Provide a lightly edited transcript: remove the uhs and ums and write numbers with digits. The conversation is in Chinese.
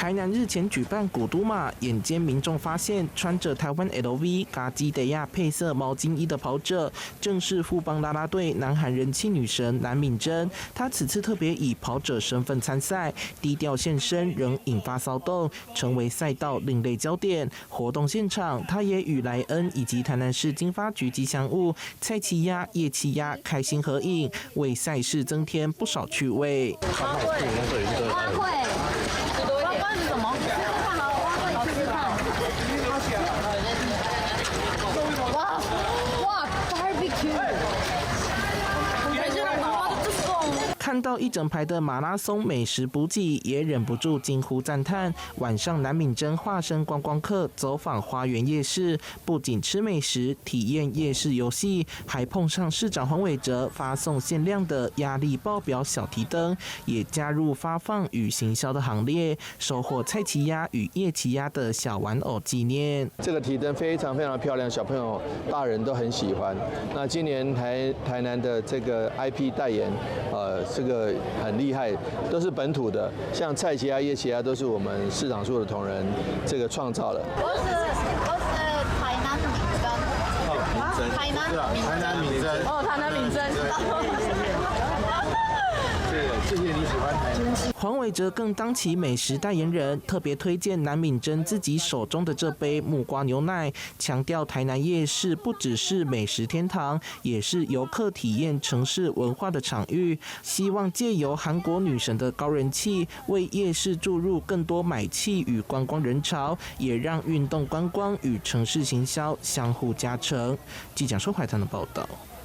台南日前舉辦古都馬，眼尖民眾發現穿着台灣 LV 嘎基德亞配色毛巾衣的跑者，正是富邦啦啦隊南韓人氣女神藍敏珍。她此次特別以跑者身份參賽，低調現身仍引發騷動，成為賽道另類焦點。活動現場，她也與萊恩以及台南市經發局吉祥物蔡奇亞、葉奇亞開心合影，為賽事增添不少趣味。花卉。是什麼？看好，我会吃看。哇 ，barbecue！ 看到一整排的馬拉松美食補給，也忍不住驚呼讚嘆。晚上，藍敏珍化身觀光客，走訪花園夜市，不僅吃美食、體驗夜市遊戲，還碰上市長黃偉哲發送限量的壓力爆表小提燈，也加入發放與行銷的行列，收穫蔡奇亞與葉奇亞的小玩偶紀念。這個提燈非常非常漂亮，小朋友、大人都很喜歡。那今年台南的這個 IP 代言，這個很厲害，都是本土的，像蔡奇亞、葉奇亞都是我們市長處的同仁這個創造的。我是台南敏珍，台南敏珍，哦，台南敏珍。謝謝你喜歡台南。黃偉哲更當起美食代言人，特別推薦藍敏珍自己手中的這杯木瓜牛奶，強調台南夜市不只是美食天堂，也是遊客體驗城市文化的場域。希望借由韓國女神的高人氣，為夜市注入更多買氣與觀光人潮，也讓運動觀光與城市行銷相互加成。記者周懷棠的報道。